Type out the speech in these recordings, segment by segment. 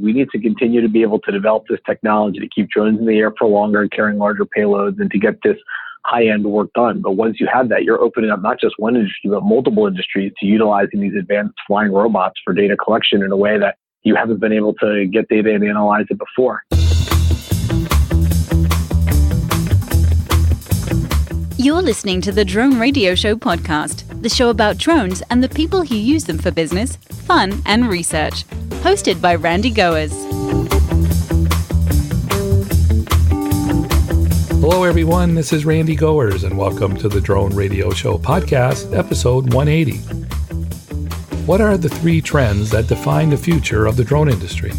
We need to continue to be able to develop this technology to keep drones in the air for longer and carrying larger payloads and to get this high-end work done. But once you have that, you're opening up not just one industry, but multiple industries to utilizing these advanced flying robots for data collection in a way that you haven't been able to get data and analyze it before. You're listening to the Drone Radio Show podcast, the show about drones and the people who use them for business, fun, and research. Hosted by Randy Goers. Hello, everyone. This is Randy Goers, and welcome to the Drone Radio Show podcast, episode 180. What are the three trends that define the future of the drone industry?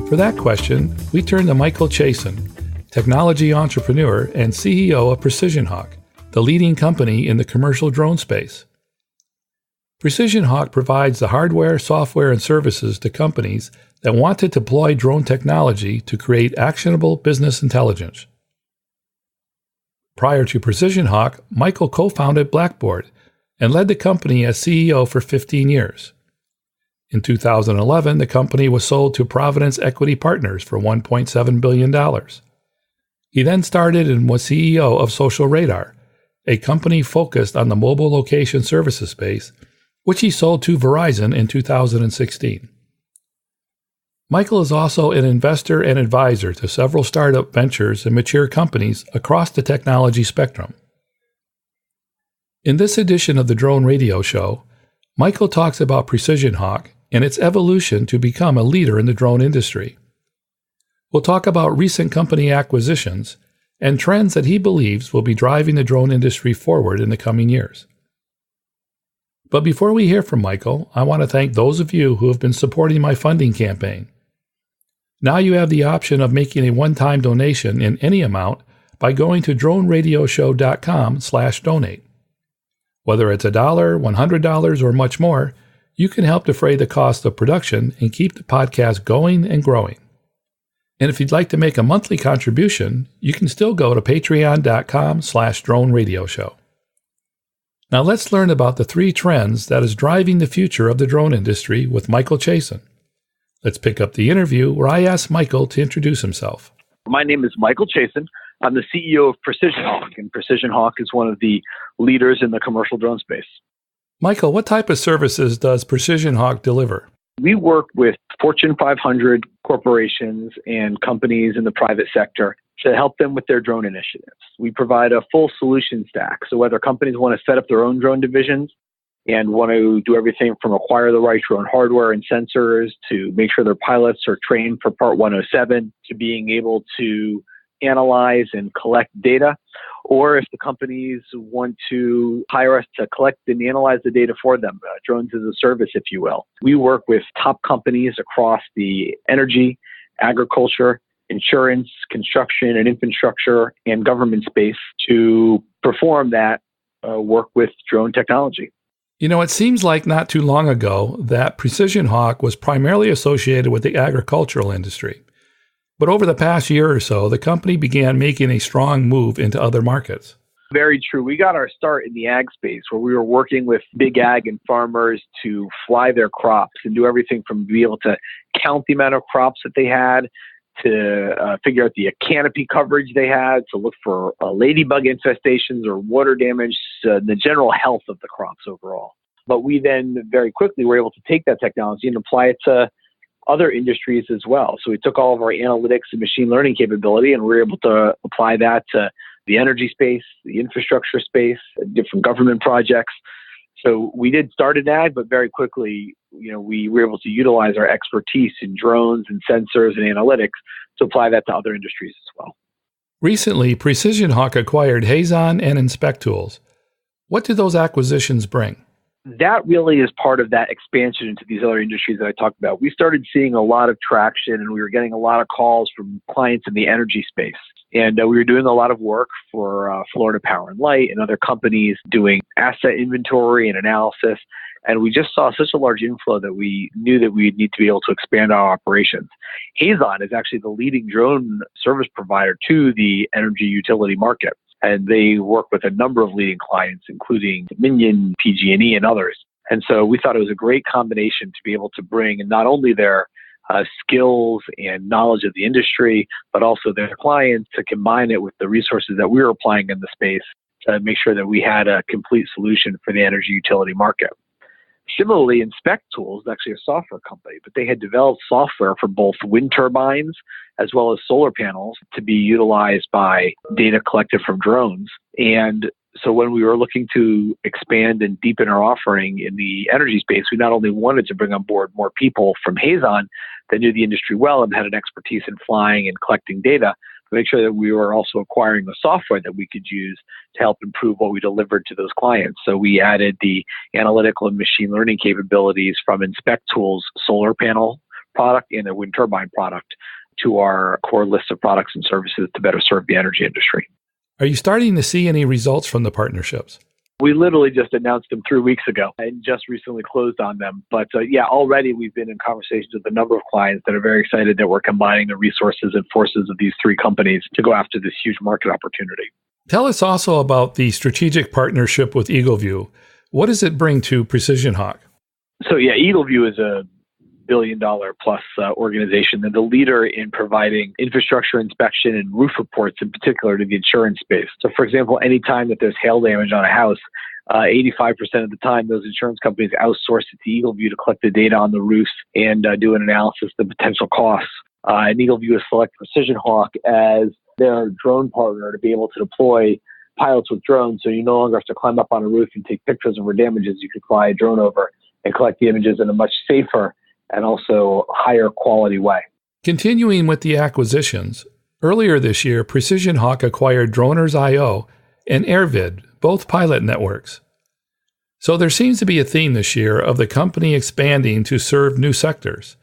For that question, we turn to Michael Chasen, technology entrepreneur and CEO of PrecisionHawk, the leading company in the commercial drone space. PrecisionHawk provides the hardware, software, and services to companies that want to deploy drone technology to create actionable business intelligence. Prior to PrecisionHawk, Michael co-founded Blackboard and led the company as CEO for 15 years. In 2011, the company was sold to Providence Equity Partners for $1.7 billion. He then started and was CEO of SocialRadar, a company focused on the mobile location services space, which he sold to Verizon in 2016. Michael is also an investor and advisor to several startup ventures and mature companies across the technology spectrum. In this edition of the Drone Radio Show, Michael talks about PrecisionHawk and its evolution to become a leader in the drone industry. We'll talk about recent company acquisitions and trends that he believes will be driving the drone industry forward in the coming years. But before we hear from Michael, I want to thank those of you who have been supporting my funding campaign. Now you have the option of making a one-time donation in any amount by going to droneradioshow.com/donate. Whether it's $1, $100, or much more, you can help defray the cost of production and keep the podcast going and growing. And if you'd like to make a monthly contribution, you can still go to patreon.com/droneradioshow. Now let's learn about the three trends that is driving the future of the drone industry with Michael Chasen. Let's pick up the interview where I asked Michael to introduce himself. My name is Michael Chasen. I'm the CEO of PrecisionHawk, and PrecisionHawk is one of the leaders in the commercial drone space. Michael, what type of services does PrecisionHawk deliver? We work with Fortune 500 corporations and companies in the private sector to help them with their drone initiatives. We provide a full solution stack. So whether companies want to set up their own drone divisions and want to do everything from acquire the right drone hardware and sensors to make sure their pilots are trained for Part 107 to being able to analyze and collect data, or if the companies want to hire us to collect and analyze the data for them, drones as a service, if you will. We work with top companies across the energy, agriculture, insurance, construction, and infrastructure, and government space to perform that work with drone technology. You know, it seems like not too long ago that PrecisionHawk was primarily associated with the agricultural industry. But over the past year or so, the company began making a strong move into other markets. Very true. We got our start in the ag space where we were working with big ag and farmers to fly their crops and do everything from be able to count the amount of crops that they had to figure out the canopy coverage they had, to look for ladybug infestations or water damage, the general health of the crops overall. But we then very quickly were able to take that technology and apply it to other industries as well. So we took all of our analytics and machine learning capability and we were able to apply that to the energy space, the infrastructure space, different government projects. So we did start in ag, but very quickly, we were able to utilize our expertise in drones and sensors and analytics to apply that to other industries as well. Recently, PrecisionHawk acquired Hazon and Inspect Tools. What do those acquisitions bring? That really is part of that expansion into these other industries that I talked about. We started seeing a lot of traction and we were getting a lot of calls from clients in the energy space. And we were doing a lot of work for Florida Power and Light and other companies doing asset inventory and analysis. And we just saw such a large inflow that we knew that we'd need to be able to expand our operations. Hazon is actually the leading drone service provider to the energy utility market. And they work with a number of leading clients, including Dominion, PG&E, and others. And so we thought it was a great combination to be able to bring not only their skills and knowledge of the industry, but also their clients, to combine it with the resources that we were applying in the space to make sure that we had a complete solution for the energy utility market. Similarly, Inspect Tools is actually a software company, but they had developed software for both wind turbines as well as solar panels to be utilized by data collected from drones. And so when we were looking to expand and deepen our offering in the energy space, we not only wanted to bring on board more people from Hazon that knew the industry well and had an expertise in flying and collecting data, but make sure that we were also acquiring the software that we could use to help improve what we delivered to those clients. So we added the analytical and machine learning capabilities from Inspect Tools solar panel product and their wind turbine product to our core list of products and services to better serve the energy industry. Are you starting to see any results from the partnerships? We literally just announced them 3 weeks ago and just recently closed on them. But already we've been in conversations with a number of clients that are very excited that we're combining the resources and forces of these three companies to go after this huge market opportunity. Tell us also about the strategic partnership with Eagleview. What does it bring to PrecisionHawk? So Eagleview is a billion-dollar plus organization. They're the leader in providing infrastructure inspection and roof reports, in particular to the insurance space. So, for example, anytime that there's hail damage on a house, 85% of the time, those insurance companies outsource it to Eagleview to collect the data on the roofs and do an analysis of the potential costs. And Eagleview has selected PrecisionHawk as their drone partner to be able to deploy pilots with drones. So you no longer have to climb up on a roof and take pictures of where damages. You can fly a drone over and collect the images in a much safer and also higher quality way. Continuing with the acquisitions, earlier this year, PrecisionHawk acquired Droners.io and AirVid, both pilot networks. So there seems to be a theme this year of the company expanding to serve new sectors.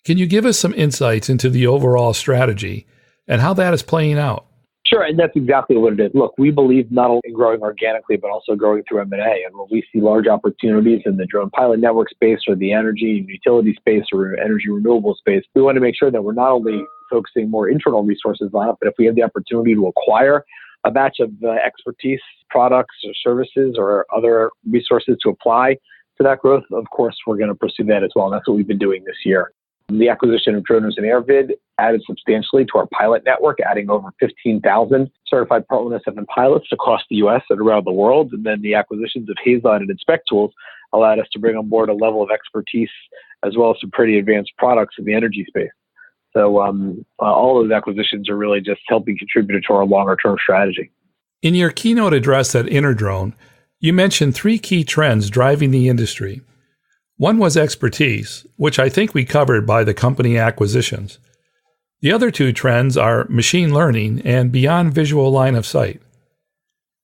Can you give us some insights into the overall strategy and how that is playing out? Sure, and that's exactly what it is. Look, we believe not only in growing organically, but also growing through M&A. And when we see large opportunities in the drone pilot network space or the energy and utility space or energy renewable space, we want to make sure that we're not only focusing more internal resources on it, but if we have the opportunity to acquire a batch of expertise, products or services or other resources to apply to that growth, of course, we're going to pursue that as well. And that's what we've been doing this year. The acquisition of Droners and AirVid added substantially to our pilot network, adding over 15,000 certified Part 107 pilots across the U.S. and around the world. And then the acquisitions of Hazon and Inspect Tools allowed us to bring on board a level of expertise as well as some pretty advanced products in the energy space. So all of those acquisitions are really just helping contribute to our longer-term strategy. In your keynote address at Interdrone, you mentioned 3 key trends driving the industry. One was expertise, which I think we covered by the company acquisitions. The other 2 trends are machine learning and beyond visual line of sight.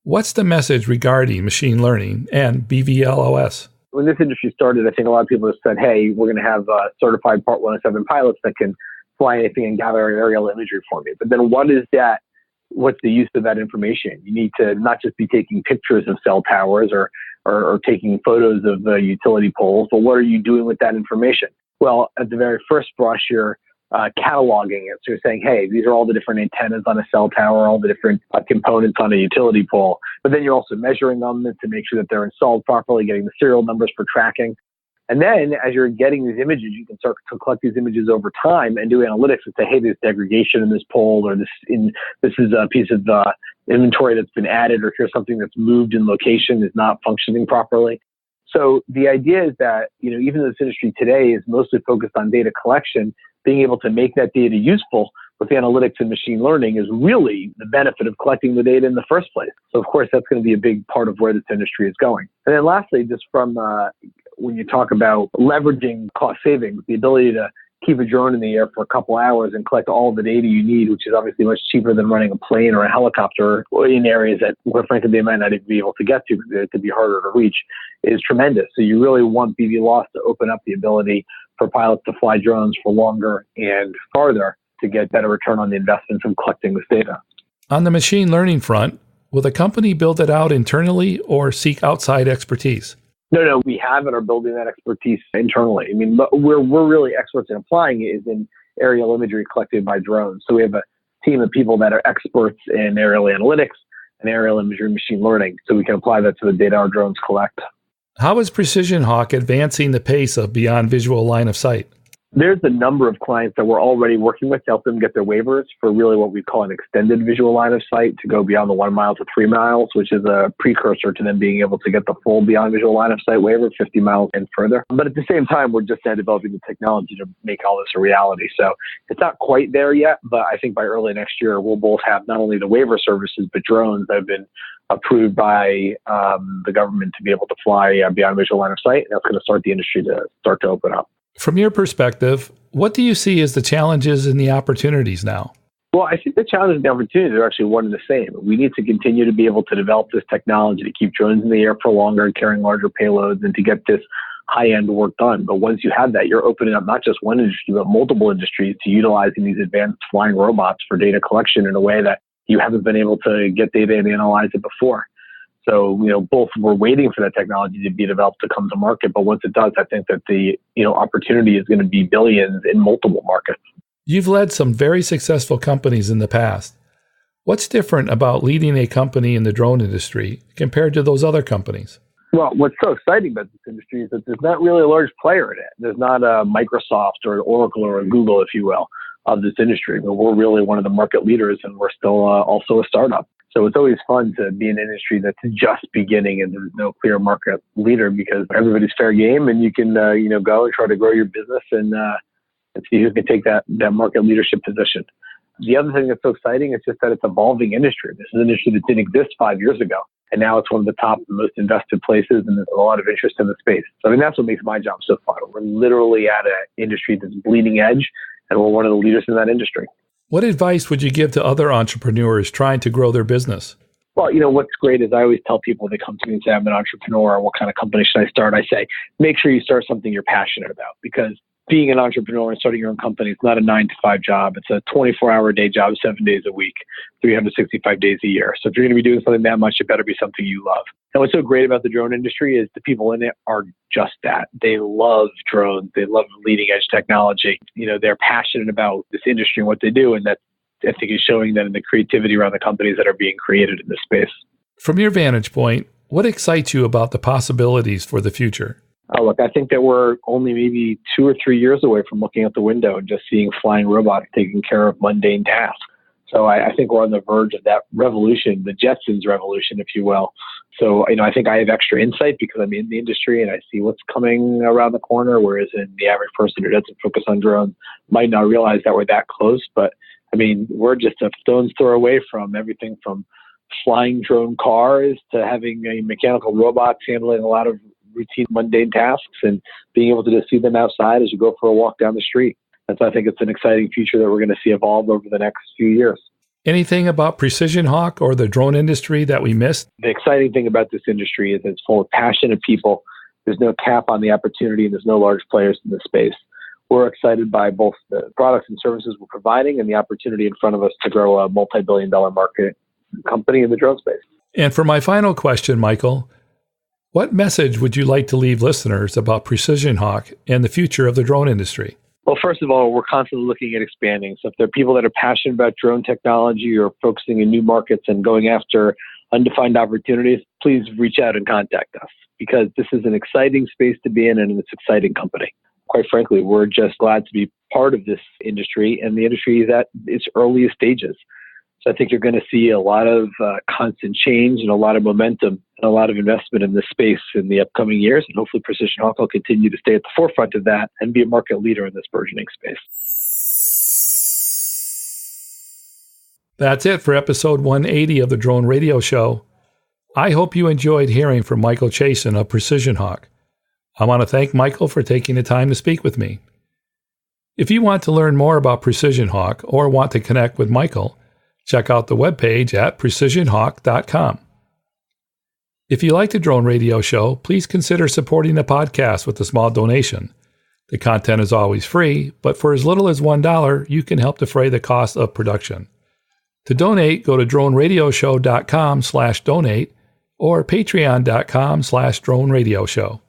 What's the message regarding machine learning and BVLOS? When this industry started, I think a lot of people have said, hey, we're going to have certified Part 107 pilots that can fly anything and gather aerial imagery for me. But then what is that? What's the use of that information? You need to not just be taking pictures of cell towers or taking photos of utility poles, but what are you doing with that information? Well, at the very first brush, you're cataloging it. So you're saying, hey, these are all the different antennas on a cell tower, all the different components on a utility pole. But then you're also measuring them to make sure that they're installed properly, getting the serial numbers for tracking. And then as you're getting these images, you can start to collect these images over time and do analytics and say, hey, there's degradation in this pole, or this is a piece of inventory that's been added, or here's something that's moved in location is not functioning properly. So the idea is that, even though this industry today is mostly focused on data collection, being able to make that data useful with analytics and machine learning is really the benefit of collecting the data in the first place. So of course, that's going to be a big part of where this industry is going. And then lastly, just from when you talk about leveraging cost savings, the ability to keep a drone in the air for a couple hours and collect all the data you need, which is obviously much cheaper than running a plane or a helicopter in areas that, quite frankly, they might not even be able to get to because it could be harder to reach, is tremendous. So you really want BVLOS to open up the ability for pilots to fly drones for longer and farther to get better return on the investments of collecting this data. On the machine learning front, will the company build it out internally or seek outside expertise? No, we have and are building that expertise internally. I mean, we're really experts in applying it is in aerial imagery collected by drones. So we have a team of people that are experts in aerial analytics and aerial imagery machine learning, so we can apply that to the data our drones collect. How is PrecisionHawk advancing the pace of beyond visual line of sight? There's a number of clients that we're already working with to help them get their waivers for really what we call an extended visual line of sight to go beyond the 1 mile to 3 miles, which is a precursor to them being able to get the full beyond visual line of sight waiver, 50 miles and further. But at the same time, we're just now developing the technology to make all this a reality. So it's not quite there yet, but I think by early next year, we'll both have not only the waiver services, but drones that have been approved by the government to be able to fly beyond visual line of sight. And that's going to start the industry to start to open up. From your perspective, what do you see as the challenges and the opportunities now? Well, I think the challenges and the opportunities are actually one and the same. We need to continue to be able to develop this technology to keep drones in the air for longer and carrying larger payloads and to get this high-end work done. But once you have that, you're opening up not just one industry, but multiple industries to utilizing these advanced flying robots for data collection in a way that you haven't been able to get data and analyze it before. So, both we're waiting for that technology to be developed to come to market. But once it does, I think that the, opportunity is going to be billions in multiple markets. You've led some very successful companies in the past. What's different about leading a company in the drone industry compared to those other companies? Well, what's so exciting about this industry is that there's not really a large player in it. There's not a Microsoft or an Oracle or a Google, if you will, of this industry. But we're really one of the market leaders, and we're still also a startup. So it's always fun to be in an industry that's just beginning and there's no clear market leader because everybody's fair game and you can, go and try to grow your business and see who can take that market leadership position. The other thing that's so exciting is just that it's an evolving industry. This is an industry that didn't exist 5 years ago. And now it's one of the top and most invested places and there's a lot of interest in the space. So that's what makes my job so fun. We're literally at an industry that's bleeding edge and we're one of the leaders in that industry. What advice would you give to other entrepreneurs trying to grow their business? Well, what's great is I always tell people they come to me and say, I'm an entrepreneur. What kind of company should I start? I say, make sure you start something you're passionate about because being an entrepreneur and starting your own company is not a 9-to-5 job. It's a 24-hour day job, 7 days a week, 365 days a year. So if you're going to be doing something that much, it better be something you love. And what's so great about the drone industry is the people in it are just that. They love drones. They love leading edge technology. They're passionate about this industry and what they do. And that, I think, is showing that in the creativity around the companies that are being created in this space. From your vantage point, what excites you about the possibilities for the future? Look, I think that we're only maybe 2 or 3 years away from looking out the window and just seeing flying robots taking care of mundane tasks. So I think we're on the verge of that revolution, the Jetsons revolution, if you will. So, I think I have extra insight because I'm in the industry and I see what's coming around the corner, whereas the average person who doesn't focus on drones might not realize that we're that close. But, we're just a stone's throw away from everything from flying drone cars to having mechanical robots handling a lot of routine, mundane tasks and being able to just see them outside as you go for a walk down the street. And so I think it's an exciting future that we're going to see evolve over the next few years. Anything about PrecisionHawk or the drone industry that we missed? The exciting thing about this industry is it's full of passionate people. There's no cap on the opportunity and there's no large players in this space. We're excited by both the products and services we're providing and the opportunity in front of us to grow a multi-billion-dollar market company in the drone space. And for my final question, Michael, what message would you like to leave listeners about PrecisionHawk and the future of the drone industry? Well, first of all, we're constantly looking at expanding. So if there are people that are passionate about drone technology or focusing in new markets and going after undefined opportunities, please reach out and contact us because this is an exciting space to be in and it's an exciting company. Quite frankly, we're just glad to be part of this industry and the industry is at its earliest stages. So I think you're going to see a lot of constant change and a lot of momentum and a lot of investment in this space in the upcoming years. And hopefully PrecisionHawk will continue to stay at the forefront of that and be a market leader in this burgeoning space. That's it for episode 180 of the Drone Radio Show. I hope you enjoyed hearing from Michael Chasen of PrecisionHawk. I want to thank Michael for taking the time to speak with me. If you want to learn more about PrecisionHawk or want to connect with Michael, check out the webpage at precisionhawk.com. If you like the Drone Radio Show, please consider supporting the podcast with a small donation. The content is always free, but for as little as $1, you can help defray the cost of production. To donate, go to droneradioshow.com/donate or patreon.com/droneradioshow.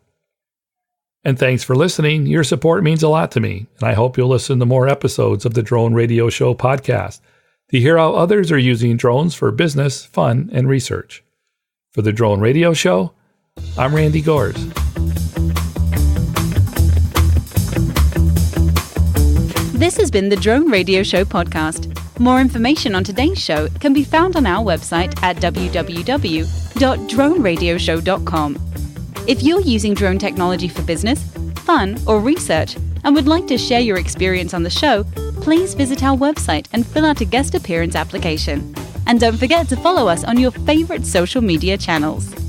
And thanks for listening. Your support means a lot to me, and I hope you'll listen to more episodes of the Drone Radio Show podcast to hear how others are using drones for business, fun, and research. For the Drone Radio Show, I'm Randy Gores. This has been the Drone Radio Show podcast. More information on today's show can be found on our website at www.droneradioshow.com. If you're using drone technology for business, fun, or research and would like to share your experience on the show, please visit our website and fill out a guest appearance application. And don't forget to follow us on your favorite social media channels.